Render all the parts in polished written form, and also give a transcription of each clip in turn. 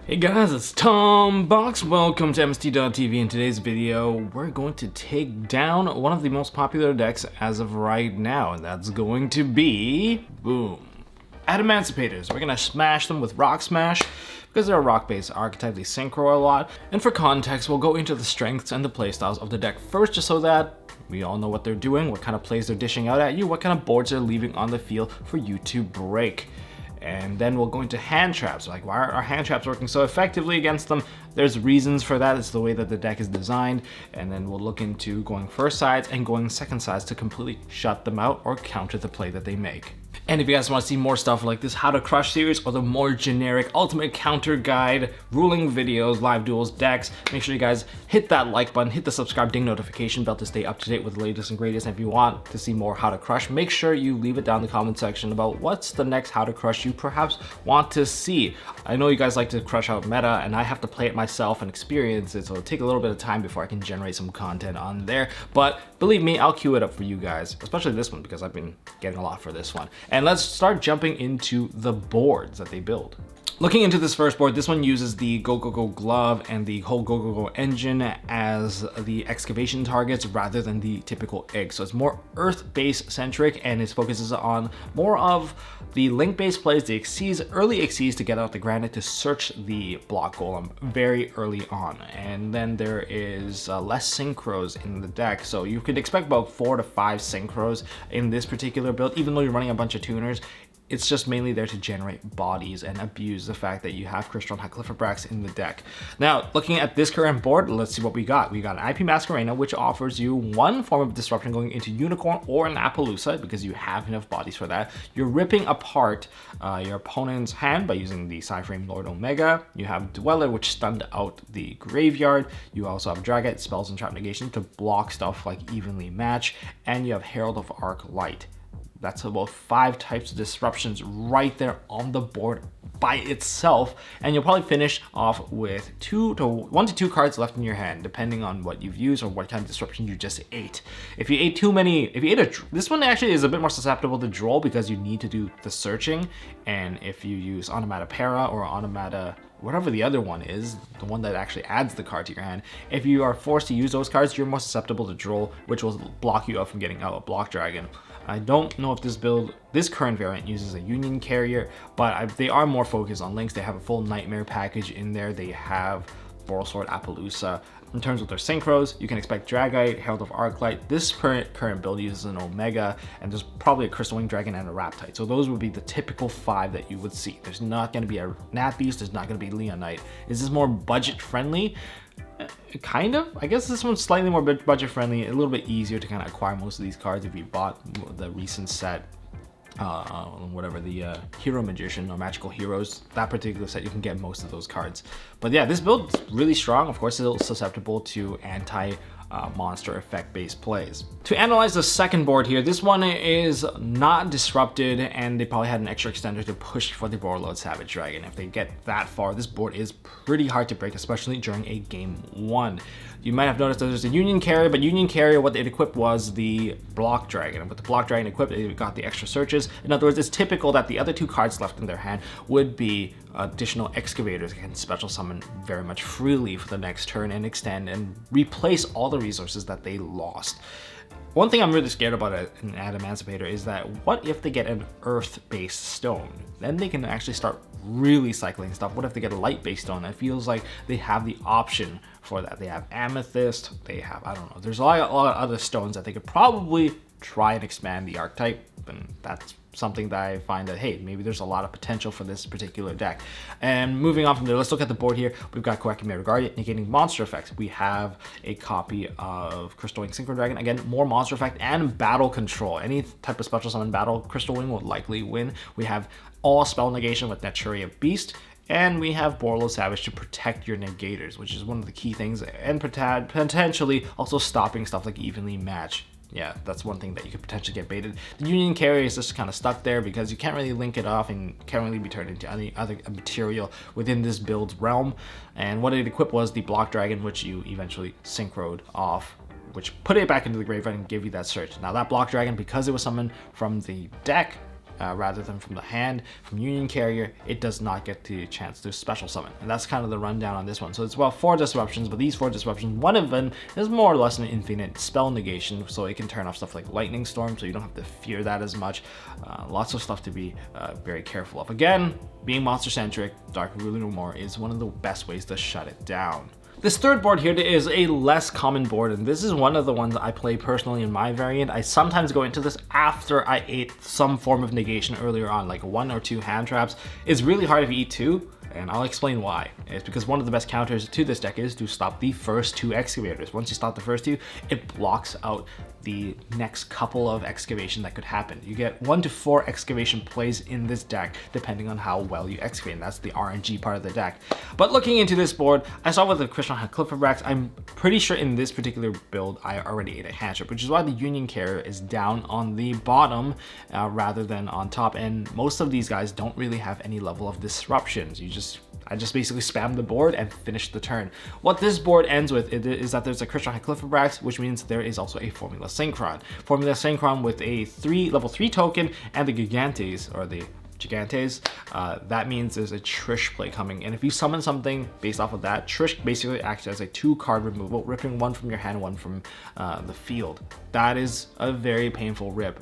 Hey guys, it's Tom Box. Welcome to MST.TV. In today's video, we're going to take down one of the most popular decks as of right now, and that's going to be, boom, Adamancipators. We're going to smash them with Rock Smash because they're a rock-based archetype. They synchro a lot. And for context, we'll go into the strengths and the playstyles of the deck first, just so that we all know what they're doing, what kind of plays they're dishing out at you, what kind of boards they're leaving on the field for you to break. And then we'll go into hand traps. Like, why are our hand traps working so effectively against them? There's reasons for that. It's the way that the deck is designed. And then we'll look into going first sides and going second sides to completely shut them out or counter the play that they make. And if you guys want to see more stuff like this How to Crush series or the more generic ultimate counter guide, ruling videos, live duels, decks, make sure you guys hit that like button, hit the subscribe, ding notification bell to stay up to date with the latest and greatest. And if you want to see more How to Crush, make sure you leave it down in the comment section about what's the next How to Crush you perhaps want to see. I know you guys like to crush out meta, and I have to play it myself and experience it, so it'll take a little bit of time before I can generate some content on there. But believe me, I'll queue it up for you guys, especially this one because I've been getting a lot for this one. And let's start jumping into the boards that they build. Looking into this first board, this one uses the Go Go Go glove and the whole Go Go Go engine as the excavation targets rather than the typical egg. So it's more earth-based centric, and it focuses on more of the link-based plays, the Xyz, early Xyz to get out the granite to search the block golem very early on. And then there is less synchros in the deck. So you could expect about 4 to 5 synchros in this particular build, even though you're running a bunch of tuners. It's just mainly there to generate bodies and abuse the fact that you have Crystron Hyclifrabrax in the deck. Now, looking at this current board, let's see what we got. We got an IP Masquerena, which offers you one form of disruption going into Unicorn or an Appaloosa because you have enough bodies for that. You're ripping apart your opponent's hand by using the Psyframe Lord Omega. You have Dweller, which stunned out the graveyard. You also have Dragite, Spells, and Trap Negation to block stuff like Evenly Match. And you have Herald of Arc Light. That's about 5 types of disruptions right there on the board by itself, and you'll probably finish off with 1 to 2 cards left in your hand, depending on what you've used or what kind of disruption you just ate. If you ate too many, this one actually is a bit more susceptible to droll because you need to do the searching, and if you use Onomatopoeia or whatever the other one is, the one that actually adds the card to your hand, if you are forced to use those cards, you're more susceptible to droll, which will block you up from getting out a block dragon. I don't know if this current variant uses a Union Carrier, but they are more focused on links. They have a full Nightmare package in there. They have Borrelsword, Appaloosa. In terms of their synchros, you can expect Dragite, Herald of Arclight. This current build uses an Omega, and there's probably a Crystal Wing Dragon and a Raptite. So those would be the typical 5 that you would see. There's not going to be a Nat Beast, there's not going to be Leonite. Is this more budget friendly? Kind of. I guess this one's slightly more budget friendly, a little bit easier to kind of acquire most of these cards if you bought the recent set. Whatever the Hero Magician or Magical Heroes, that particular set, you can get most of those cards. But yeah, this build's really strong. Of course, it's susceptible to monster effect based plays. To analyze the second board here, this one is not disrupted, and they probably had an extra extender to push for the Warlord Savage Dragon. If they get that far, this board is pretty hard to break, especially during a game 1. You might have noticed that there's a Union Carrier, but Union Carrier, what it equipped was the Block Dragon. And with the Block Dragon equipped, it got the extra searches. In other words, it's typical that the other 2 cards left in their hand would be additional Excavators that can special summon very much freely for the next turn and extend and replace all the resources that they lost. One thing I'm really scared about in Adamancipator is that what if they get an earth-based stone? Then they can actually start really cycling stuff. What if they get a light-based stone? It feels like they have the option for that. They have Amethyst, they have, I don't know, there's a lot of other stones that they could probably try and expand the archetype, and that's something that I find that, hey, maybe there's a lot of potential for this particular deck. And moving on from there, let's look at the board here. We've got Koakimera Guardian negating monster effects. We have a copy of Crystal Wing Synchro Dragon. Again, more monster effect and battle control. Any type of special summon battle, Crystal Wing will likely win. We have all spell negation with Naturia Beast. And we have Borrello Savage to protect your negators, which is one of the key things, and potentially also stopping stuff like Evenly Match. Yeah, that's one thing that you could potentially get baited. The Union Carrier is just kind of stuck there because you can't really link it off and can't really be turned into any other material within this build's realm. And what it equipped was the Block Dragon, which you eventually synchroed off, which put it back into the graveyard and gave you that search. Now that Block Dragon, because it was summoned from the deck, rather than from the hand. From Union Carrier, it does not get the chance to special summon. And that's kind of the rundown on this one. So it's about 4 disruptions, but these 4 disruptions, one of them is more or less an infinite spell negation, so it can turn off stuff like Lightning Storm, so you don't have to fear that as much. Lots of stuff to be very careful of. Again, being monster-centric, Dark Ruler No More is one of the best ways to shut it down. This third board here is a less common board, and this is one of the ones I play personally in my variant. I sometimes go into this after I ate some form of negation earlier on, like 1 or 2 hand traps. It's really hard if you eat 2, and I'll explain why. It's because one of the best counters to this deck is to stop the first 2 excavators. Once you stop the first 2, it blocks out the next couple of excavation that could happen. You get 1 to 4 excavation plays in this deck depending on how well you excavate, and that's the RNG part of the deck. But looking into this board, I saw with the Christian had Clipperbrax. I'm pretty sure in this particular build I already ate a hand trap, which is why the Union Carrier is down on the bottom rather than on top, and most of these guys don't really have any level of disruptions. I just basically spam the board and finish the turn. What this board ends with is that there's a Christian Clipperbrax, which means there is also a Formula Synchron. Formula Synchron with a level 3 token and the Gigantes, or the Gigantes. That means there's a Trish play coming, and if you summon something based off of that, Trish basically acts as a 2-card removal, ripping 1 from your hand, 1 from the field. That is a very painful rip.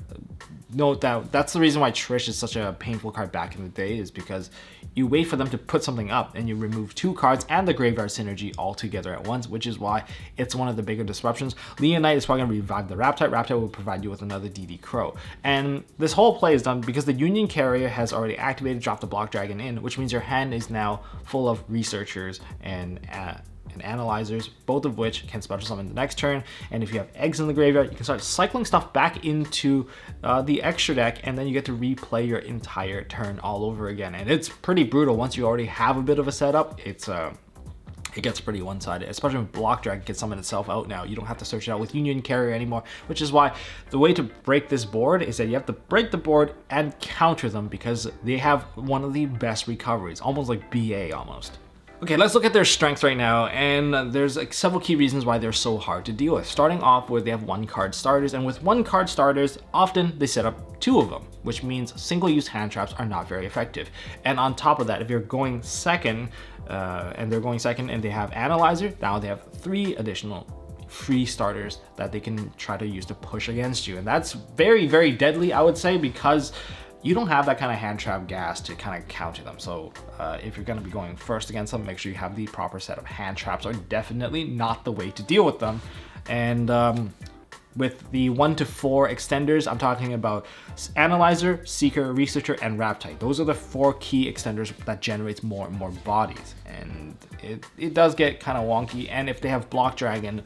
Note that that's the reason why Trish is such a painful card back in the day, is because you wait for them to put something up and you remove 2 cards and the graveyard synergy all together at once, which is why it's one of the bigger disruptions. Leonite is probably going to revive the Raptite. Raptite will provide you with another DD Crow. And this whole play is done because the Union Carrier has already activated, dropped the Block Dragon in, which means your hand is now full of Researchers and Analyzers, both of which can special summon the next turn. And if you have eggs in the graveyard, you can start cycling stuff back into the extra deck, and then you get to replay your entire turn all over again. And it's pretty brutal once you already have a bit of a setup. It gets pretty one-sided, especially when Block Dragon can summon itself out now. You don't have to search it out with Union Carrier anymore, which is why the way to break this board is that you have to break the board and counter them, because they have one of the best recoveries, almost like BA almost. Okay, let's look at their strengths right now, and there's like several key reasons why they're so hard to deal with. Starting off with, they have 1-card starters, and with 1-card starters, often they set up 2 of them, which means single-use hand traps are not very effective. And on top of that, if you're going second, and they're going second and they have Analyzer, now they have 3 additional free starters that they can try to use to push against you. And that's very, very deadly, I would say, because you don't have that kind of hand trap gas to kind of counter them. So if you're going to be going first against them, make sure you have the proper set of hand traps, are definitely not the way to deal with them. And with the 1 to 4 extenders, I'm talking about Analyzer, Seeker, Researcher, and Raptite. Those are the 4 key extenders that generates more and more bodies. And it does get kind of wonky. And if they have Block Dragon,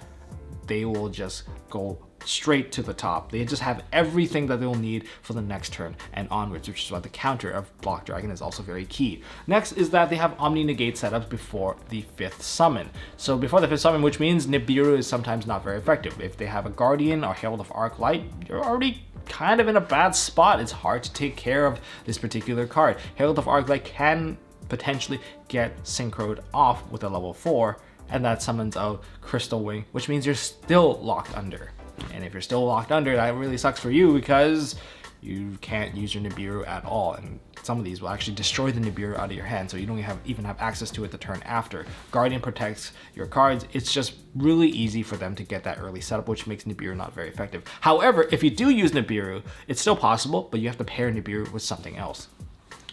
they will just go straight to the top. They just have everything that they'll need for the next turn and onwards, which is why the counter of Block Dragon is also very key. Next is that they have Omni Negate setups before the 5th summon. So before the 5th summon, which means Nibiru is sometimes not very effective. If they have a Guardian or Herald of Arc Light, you're already kind of in a bad spot. It's hard to take care of this particular card. Herald of Arc Light can potentially get synchroed off with a level 4, and that summons out Crystal Wing, which means you're still locked under. And if you're still locked under, that really sucks for you, because you can't use your Nibiru at all. And some of these will actually destroy the Nibiru out of your hand, so you don't even have access to it the turn after. Guardian protects your cards. It's just really easy for them to get that early setup, which makes Nibiru not very effective. However, if you do use Nibiru, it's still possible, but you have to pair Nibiru with something else.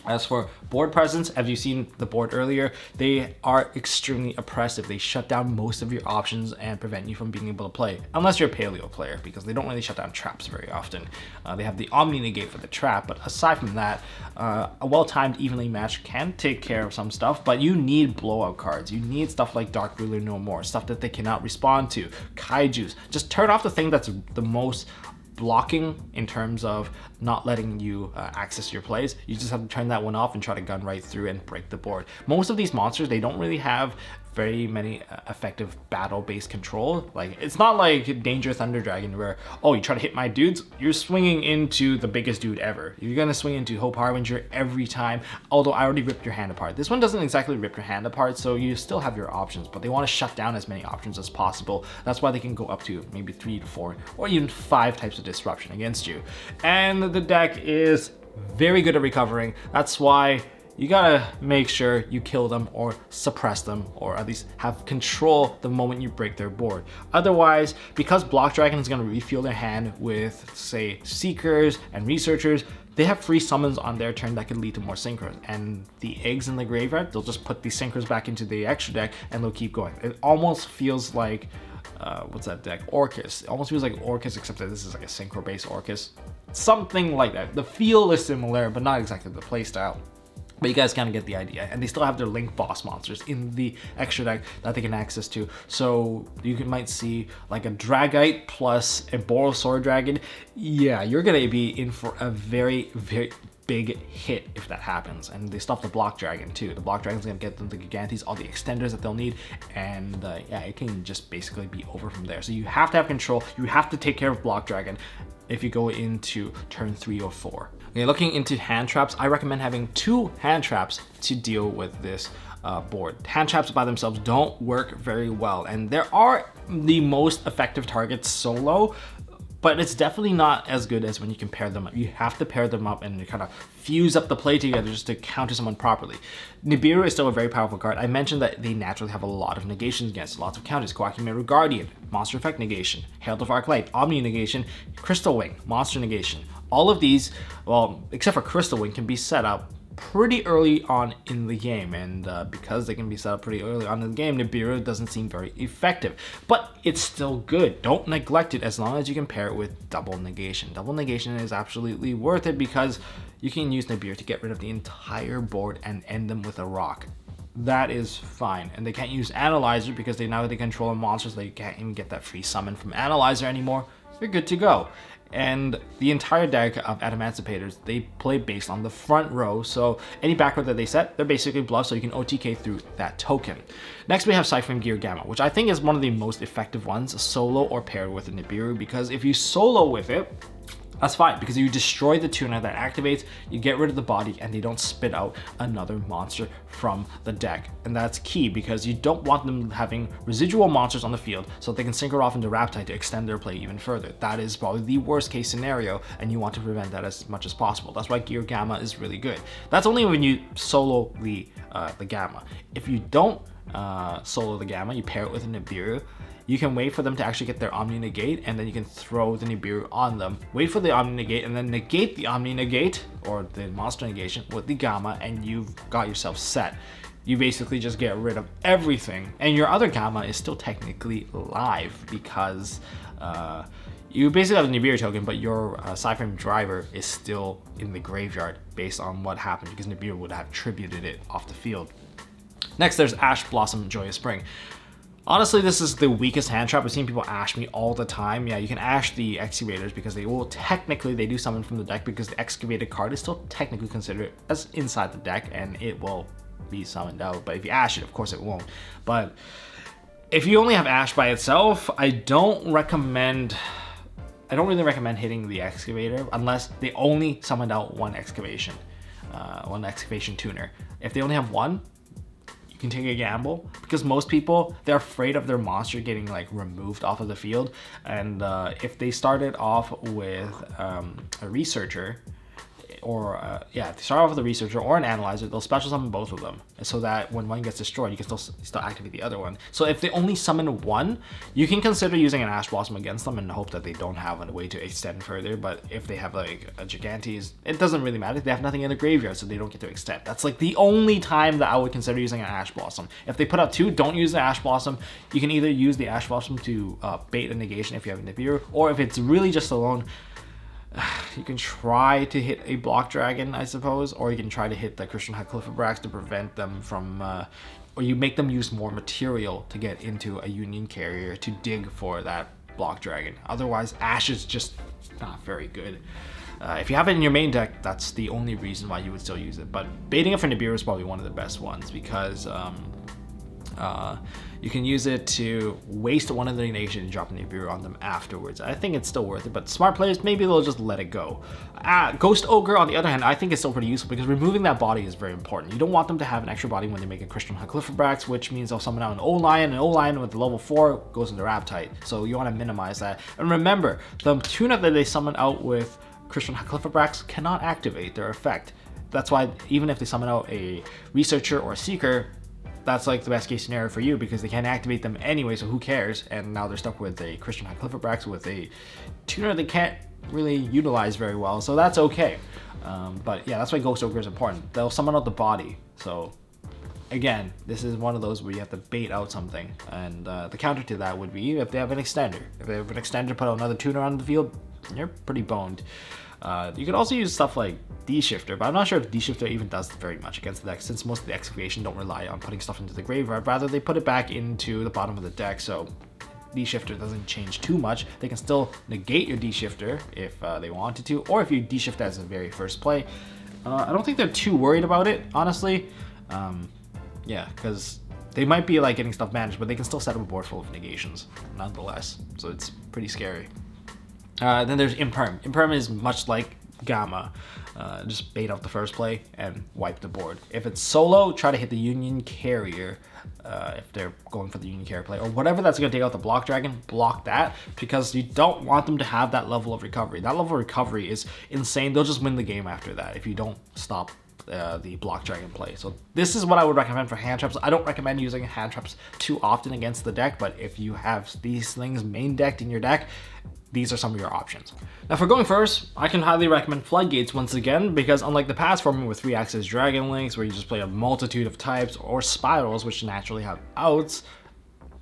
As for board presence, as you've seen the board earlier, they are extremely oppressive. They shut down most of your options and prevent you from being able to play, unless you're a Paleo player, because they don't really shut down traps very often. They have the Omni Negate for the trap, but aside from that, a well-timed, evenly matched can take care of some stuff, but you need blowout cards. You need stuff like Dark Ruler No More, stuff that they cannot respond to, Kaijus. Just turn off the thing that's the most blocking in terms of not letting you access your plays. You just have to turn that one off and try to gun right through and break the board. Most of these monsters, they don't really have very many effective battle-based control. Like, it's not like Danger Thunder Dragon where, oh, you try to hit my dudes, you're swinging into the biggest dude ever. You're gonna swing into Hope Harbinger every time, although I already ripped your hand apart. This one doesn't exactly rip your hand apart, so you still have your options, but they want to shut down as many options as possible. That's why they can go up to maybe 3 to 4 or even 5 types of disruption against you. And the deck is very good at recovering. That's why you gotta make sure you kill them or suppress them, or at least have control the moment you break their board. Otherwise, because Block Dragon is gonna refuel their hand with, say, Seekers and Researchers, they have free summons on their turn that can lead to more synchros. And the eggs in the graveyard, they'll just put these synchros back into the extra deck and they'll keep going. It almost feels like, what's that deck? Orcus. It almost feels like Orcus, except that this is like a synchro-based Orcus. Something like that. The feel is similar, but not exactly the playstyle. But you guys kind of get the idea. And they still have their Link boss monsters in the extra deck that they can access to. So you might see like a Dragite plus a Borosaur Dragon. Yeah, you're going to be in for a very, very big hit if that happens. And they still have the Block Dragon too. The Block Dragon's going to get them the Gigantes, all the extenders that they'll need. And yeah, it can just basically be over from there. So you have to have control. You have to take care of Block Dragon if you go into turn 3 or 4. Okay, looking into hand traps, I recommend having 2 hand traps to deal with this board. Hand traps by themselves don't work very well, and there are the most effective targets solo, but it's definitely not as good as when you can pair them up. You have to pair them up and kind of fuse up the play together just to counter someone properly. Nibiru is still a very powerful card. I mentioned that they naturally have a lot of negations against, lots of counters. Koakimeru Guardian, Monster Effect negation, Herald of Arclight, Omni negation, Crystal Wing, Monster negation. All of these, well, except for Crystal Wing, can be set up pretty early on in the game, and because they can be set up pretty early on in the game, Nibiru doesn't seem very effective, but it's still good. Don't neglect it as long as you can pair it with double negation. Double negation is absolutely worth it because you can use Nibiru to get rid of the entire board and end them with a rock. That is fine. And they can't use Analyzer because they control monsters. They can't even get that free summon from Analyzer anymore. You're good to go. And the entire deck of Adamancipators, they play based on the front row, so any back row that they set, they're basically bluffed, so you can OTK through that token. Next we have Siphon Gear Gamma, which I think is one of the most effective ones, solo or paired with a Nibiru, because if you solo with it, that's fine, because you destroy the tuner that activates, you get rid of the body, and they don't spit out another monster from the deck. And that's key, because you don't want them having residual monsters on the field so they can synchro off into Raptide to extend their play even further. That is probably the worst case scenario, and you want to prevent that as much as possible. That's why Gear Gamma is really good. That's only when you solo the Gamma. If you don't solo the Gamma, you pair it with a Nibiru, you can wait for them to actually get their Omni Negate, and then you can throw the Nibiru on them. Wait for the Omni Negate, and then negate the Omni Negate, or the Monster Negation, with the Gamma, and you've got yourself set. You basically just get rid of everything, and your other Gamma is still technically live, because you basically have a Nibiru token, but your Cypher Driver is still in the graveyard based on what happened, because Nibiru would have tributed it off the field. Next, there's Ash Blossom Joyous Spring. Honestly, this is the weakest hand trap. I've seen people ash me all the time. Yeah, you can ash the Excavators because they do summon from the deck, because the Excavated card is still technically considered as inside the deck and it will be summoned out. But if you ash it, of course it won't. But if you only have ash by itself, I don't really recommend hitting the Excavator unless they only summoned out one excavation tuner. If they only have one, you can take a gamble, because most people, they're afraid of their monster getting like removed off of the field, and if they started off with a Researcher, or they start off with a Researcher or an Analyzer, they'll special summon both of them, so that when one gets destroyed, you can still activate the other one. So if they only summon one, you can consider using an Ash Blossom against them and hope that they don't have a way to extend further. But if they have like a Gigantes, it doesn't really matter. They have nothing in the graveyard, so they don't get to extend. That's like the only time that I would consider using an Ash Blossom. If they put out 2, don't use the Ash Blossom. You can either use the Ash Blossom to bait a negation if you have a Nibiru, or if it's really just alone, you can try to hit a Block Dragon, I suppose, or you can try to hit the Christian Hycliffobrax to prevent them from, or you make them use more material to get into a Union Carrier to dig for that Block Dragon. Otherwise, Ash is just not very good. If you have it in your main deck, that's the only reason why you would still use it. But baiting it for Nibiru is probably one of the best ones, because you can use it to waste one of the nation and drop a Nibiru on them afterwards. I think it's still worth it, but smart players, maybe they'll just let it go. Ghost Ogre, on the other hand, I think is still pretty useful, because removing that body is very important. You don't want them to have an extra body when they make a Christian Hycliffobrax, which means they'll summon out an O-Lion, and O-Lion with the level 4 goes into Raptide. So you want to minimize that. And remember, the tuna that they summon out with Christian Cliffobrax cannot activate their effect. That's why even if they summon out a Researcher or a Seeker, that's like the best case scenario for you because they can't activate them anyway, so who cares? And now they're stuck with a Christian Cliffobrax with a tuner they can't really utilize very well, so that's okay. But yeah, that's why Ghost Ogre is important. They'll summon out the body, so again, this is one of those where you have to bait out something, and the counter to that would be if they have an extender. If they have an extender, put out another tuner on the field, you're pretty boned. You could also use stuff like D-Shifter, but I'm not sure if D-Shifter even does very much against the deck, since most of the excavation don't rely on putting stuff into the graveyard. Rather, they put it back into the bottom of the deck, so D-Shifter doesn't change too much. They can still negate your D-Shifter if they wanted to, or if you D-Shift as the very first play. I don't think they're too worried about it, honestly. Yeah, because they might be like getting stuff managed, but they can still set up a board full of negations nonetheless, so it's pretty scary. Then there's Imperm. Imperm is much like Gamma. Just bait out the first play and wipe the board. If it's solo, try to hit the Union Carrier if they're going for the Union Carrier play, or whatever that's going to take out the Block Dragon, block that, because you don't want them to have that level of recovery. That level of recovery is insane. They'll just win the game after that if you don't stop the Block Dragon play. So this is what I would recommend for hand traps. I don't recommend using hand traps too often against the deck, but if you have these things main decked in your deck, these are some of your options. Now for going first, I can highly recommend Floodgates once again, because unlike the past forming with 3-axis Dragon Links, where you just play a multitude of types, or Spirals, which naturally have outs,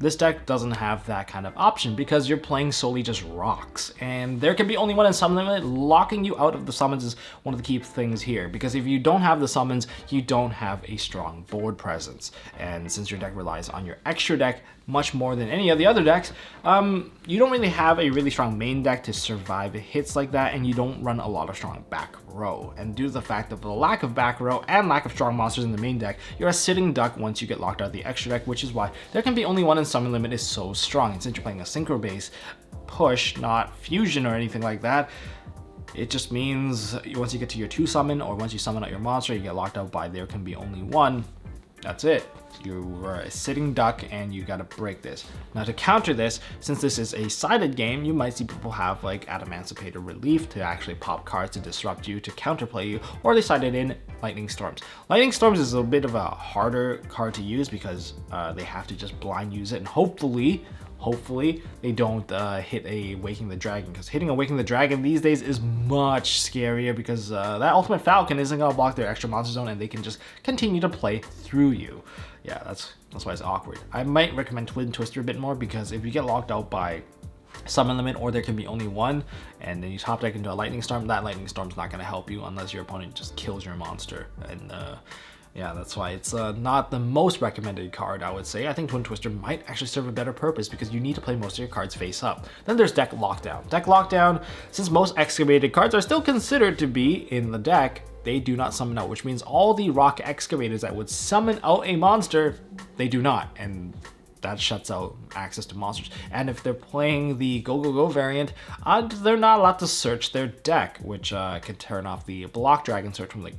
this deck doesn't have that kind of option because you're playing solely just rocks, and there can be only one in summon limit. Locking you out of the summons is one of the key things here, because if you don't have the summons, you don't have a strong board presence, and since your deck relies on your extra deck much more than any of the other decks, you don't really have a really strong main deck to survive hits like that, and you don't run a lot of strong back row. And due to the fact of the lack of back row and lack of strong monsters in the main deck, you're a sitting duck once you get locked out of the extra deck, which is why there can be only one in summon limit is so strong. And since you're playing a synchro base push, not fusion or anything like that, it just means once you get to your 2 summon, or once you summon out your monster, you get locked out by there can be only one. That's it. You are a sitting duck and you gotta break this. Now to counter this, since this is a sided game, you might see people have like Adamancipator Relief to actually pop cards to disrupt you, to counterplay you, or they sided in Lightning Storms. Lightning Storms is a bit of a harder card to use because they have to just blind use it, and hopefully they don't hit a Waking the Dragon, because hitting a Waking the Dragon these days is much scarier, because that Ultimate Falcon isn't going to block their extra monster zone and they can just continue to play through you. Yeah, that's why it's awkward. I might recommend Twin Twister a bit more, because if you get locked out by summon limit, or there can be only one, and then you top deck into a Lightning Storm, that Lightning Storm's not going to help you unless your opponent just kills your monster. And yeah, that's why it's not the most recommended card, I would say. I think Twin Twister might actually serve a better purpose, because you need to play most of your cards face up. Then there's Deck Lockdown. Deck Lockdown, since most excavated cards are still considered to be in the deck, they do not summon out, which means all the rock excavators that would summon out a monster, they do not, and that shuts out access to monsters. And if they're playing the Go Go Go variant, they're not allowed to search their deck, which can turn off the Block Dragon search from the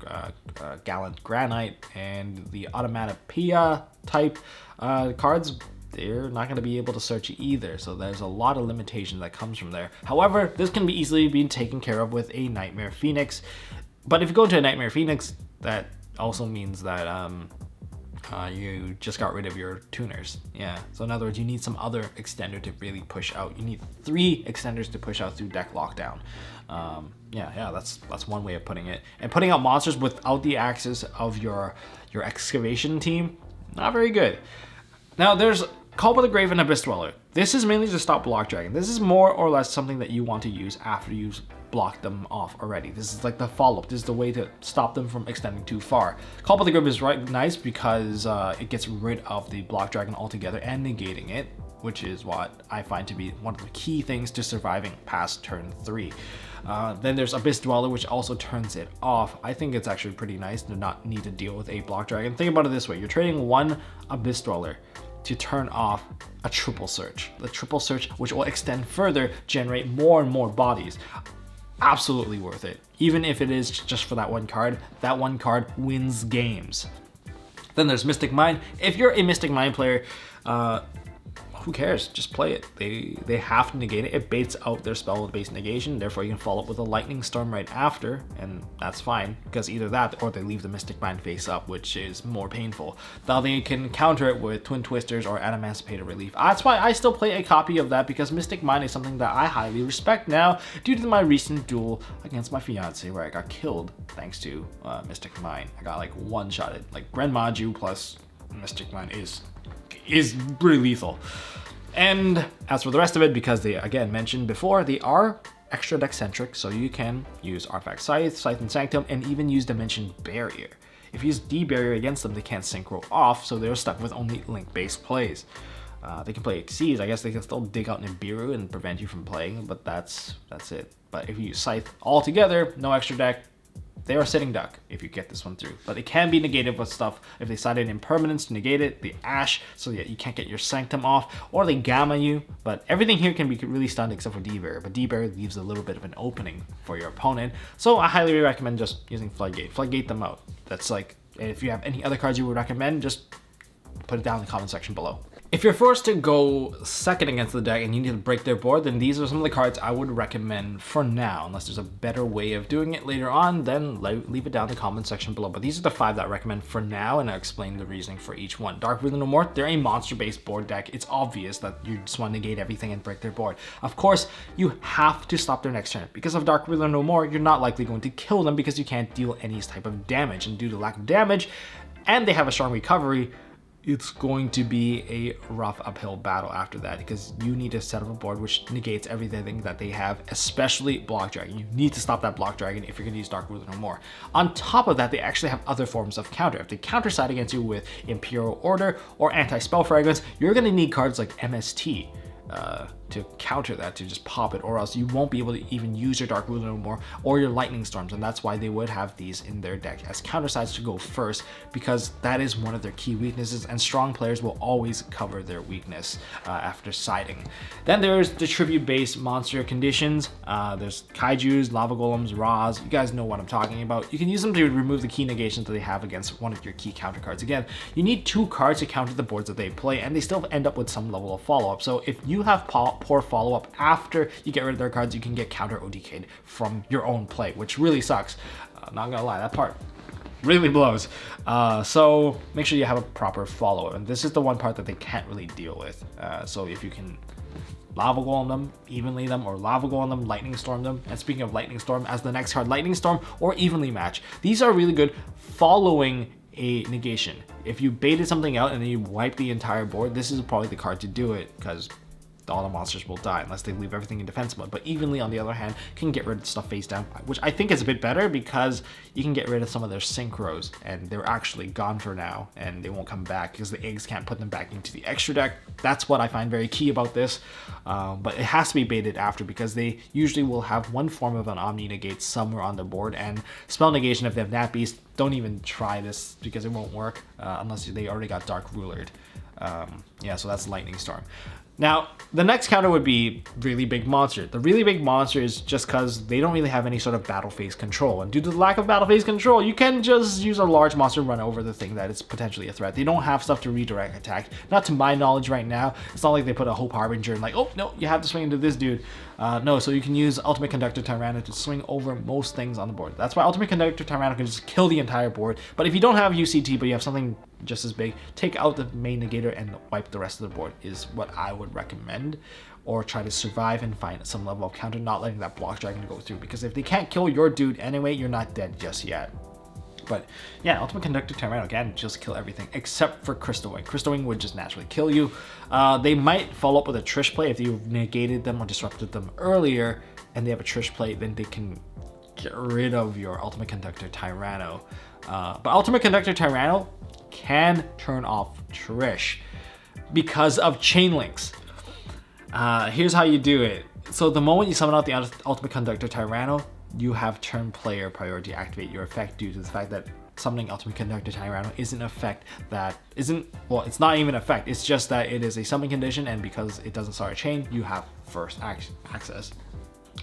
Gallant Granite and the Adamancipators type cards. They're not going to be able to search either, so there's a lot of limitation that comes from there. However, this can be easily be taken care of with a Nightmare Phoenix. But if you go into a Nightmare Phoenix, that also means that you just got rid of your tuners. Yeah, so in other words, you need some other extender to really push out. You need 3 extenders to push out through Deck Lockdown. Yeah, that's one way of putting it. And putting out monsters without the access of your excavation team, not very good. Now there's Call by the Grave and Abyss Dweller. This is mainly to stop Block Dragon. This is more or less something that you want to use after you've blocked them off already. This is like the follow-up. This is the way to stop them from extending too far. Call by the Grave is nice because it gets rid of the Block Dragon altogether and negating it, which is what I find to be one of the key things to surviving past turn 3. Then there's Abyss Dweller, which also turns it off. I think it's actually pretty nice to not need to deal with a Block Dragon. Think about it this way. You're trading 1 Abyss Dweller to turn off a triple search. The triple search, which will extend further, generate more and more bodies. Absolutely worth it. Even if it is just for that one card wins games. Then there's Mystic Mine. If you're a Mystic Mine player, who cares? Just play it. They have to negate it. It baits out their spell with base negation, therefore you can follow up with a lightning storm right after, and that's fine, because either that or they leave the Mystic Mine face up, which is more painful. Now they can counter it with Twin Twisters or Adamancipator relief. That's why I still play a copy of that, because Mystic Mine is something that I highly respect now due to my recent duel against my fiance where I got killed thanks to Mystic Mine. I got like one-shotted. Like Gren Maju plus Mystic Mine is pretty lethal. And as for the rest of it, because they again mentioned before, they are extra deck centric, so you can use Artifact Scythe, Scythe and Sanctum, and even use Dimension Barrier. If you use D-Barrier against them, they can't synchro off, so they're stuck with only link-based plays. They can play Xyz. I guess they can still dig out Nibiru and prevent you from playing, but that's it. But if you use Scythe all together, no extra deck, they are sitting duck if you get this one through. But it can be negated with stuff. If they side in Impermanence to negate it, the Ash, so that you can't get your Sanctum off, or they Gamma you. But everything here can be really stunned except for D-Barrier. But D-Barrier leaves a little bit of an opening for your opponent. So I highly recommend just using Floodgate. Floodgate them out. That's like, if you have any other cards you would recommend, just put it down in the comment section below. If you're forced to go second against the deck and you need to break their board, then these are some of the cards I would recommend for now. Unless there's a better way of doing it later on, then leave it down in the comment section below. But these are the 5 that I recommend for now, and I'll explain the reasoning for each one. Dark Ruler No More, they're a monster-based board deck. It's obvious that you just want to negate everything and break their board. Of course, you have to stop their next turn. Because of Dark Ruler No More, you're not likely going to kill them because you can't deal any type of damage. And due to lack of damage, and they have a strong recovery, it's going to be a rough uphill battle after that, because you need to set up a board which negates everything that they have, especially Block Dragon. You need to stop that Block Dragon if you're going to use Dark Ruler No More. On top of that, they actually have other forms of counter. If they counter side against you with Imperial Order or Anti-Spell Fragments, you're going to need cards like MST to counter that, to just pop it, or else you won't be able to even use your Dark Ruler No More or your Lightning Storms, and that's why they would have these in their deck as counter sides to go first, because that is one of their key weaknesses, and strong players will always cover their weakness after siding. Then there's the tribute-based monster conditions. There's Kaijus, Lava Golems, Ra's. You guys know what I'm talking about. You can use them to remove the key negations that they have against one of your key counter cards. Again, you need 2 cards to counter the boards that they play, and they still end up with some level of follow-up. So if you have poor follow-up after you get rid of their cards, you can get counter ODK'd from your own play, which really sucks. Not gonna lie, that part really blows. So make sure you have a proper follow-up, and this is the one part that they can't really deal with. So if you can Lava Golem them, evenly them, or Lava Golem them, Lightning Storm them. And speaking of Lightning Storm, as the next card, Lightning Storm or evenly match. These are really good following a negation. If you baited something out and then you wipe the entire board, this is probably the card to do it, because all the monsters will die unless they leave everything in defense mode. But evenly, on the other hand, can get rid of stuff face down, which I think is a bit better, because you can get rid of some of their synchros and they're actually gone for now and they won't come back because the eggs can't put them back into the extra deck. That's what I find very key about this. But it has to be baited after, because they usually will have one form of an Omni Negate somewhere on the board, and Spell Negation, if they have Nat Beast, don't even try this because it won't work unless they already got Dark Rulered. Yeah, so that's Lightning Storm. Now, the next counter would be Really Big Monster. The Really Big Monster is just because they don't really have any sort of battle phase control. And due to the lack of battle phase control, you can just use a large monster run over the thing that is potentially a threat. They don't have stuff to redirect attack. Not to my knowledge right now. It's not like they put a Hope Harbinger and like, oh, no, you have to swing into this dude. No, so you can use Ultimate Conductor Tyranno to swing over most things on the board. That's why Ultimate Conductor Tyranno can just kill the entire board. But if you don't have UCT, but you have something just as big, take out the main negator and wipe the rest of the board is what I would recommend. Or try to survive and find some level of counter, not letting that Block Dragon go through, because if they can't kill your dude anyway, you're not dead just yet. But yeah, Ultimate Conductor Tyranno, again, just kill everything except for Crystal Wing. Crystal Wing would just naturally kill you. They might follow up with a Trish play if you've negated them or disrupted them earlier and they have a Trish play, then they can get rid of your Ultimate Conductor Tyranno. But Ultimate Conductor Tyranno can turn off Trish because of chain links. Here's how you do it. So the moment you summon out the Ultimate Conductor Tyranno, you have turn player priority activate your effect, due to the fact that summoning Ultimate Conductor Tyranno is an effect that isn't, well, it's not even an effect, it's just that it is a summon condition, and because it doesn't start a chain, you have first access.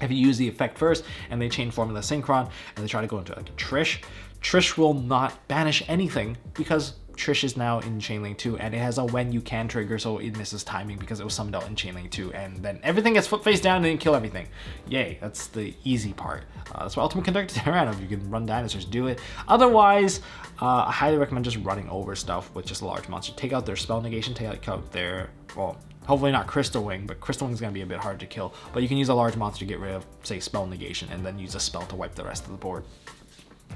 If you use the effect first and they chain Formula Synchron and they try to go into like a Trish will not banish anything because Trish is now in Chainlink 2, and it has a when you can trigger, so it misses timing because it was summoned out in Chainlink 2, and then everything gets foot face down and then kill everything. Yay, that's the easy part. That's why Ultimate Conductor Tyranno, if you can run dinosaurs, do it. Otherwise, I highly recommend just running over stuff with just a large monster. Take out their spell negation, take out their, well, hopefully not Crystal Wing, but Crystal Wing is going to be a bit hard to kill. But you can use a large monster to get rid of, say, spell negation, and then use a spell to wipe the rest of the board.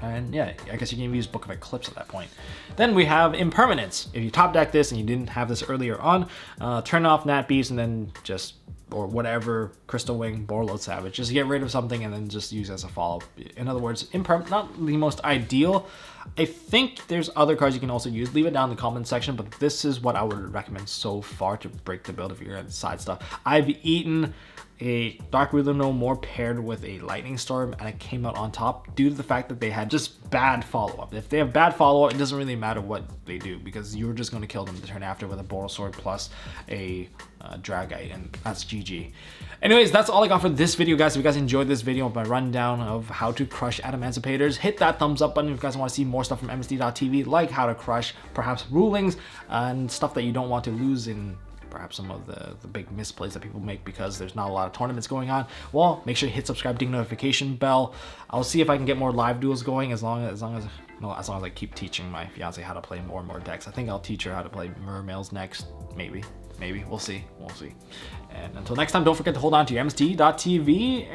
And yeah, I guess you can use Book of Eclipse at that point. Then we have Impermanence. If you top deck this and you didn't have this earlier on, turn off Nat Beast and then just, or whatever, Crystal Wing, Borload Savage. Just get rid of something and then just use as a follow-up. In other words, not the most ideal. I think there's other cards you can also use. Leave it down in the comment section, but this is what I would recommend so far to break the build if you're gonna side stuff. I've eaten a Dark Ruler No More paired with a Lightning Storm, and it came out on top due to the fact that they had just bad follow-up. If they have bad follow-up, it doesn't really matter what they do because you're just going to kill them the turn after with a Boral Sword plus a Dragite, and that's GG. Anyways, that's all I got for this video, guys. If you guys enjoyed this video of my rundown of how to crush Adamancipators, hit that thumbs up button if you guys want to see more stuff from MST.TV, like how to crush perhaps rulings and stuff that you don't want to lose in perhaps some of the big misplays that people make because there's not a lot of tournaments going on. Well, make sure you hit subscribe, ding notification bell. I'll see if I can get more live duels going as long as I keep teaching my fiance how to play more and more decks. I think I'll teach her how to play Mermails next. Maybe we'll see. And until next time, don't forget to hold on to your MST.TV.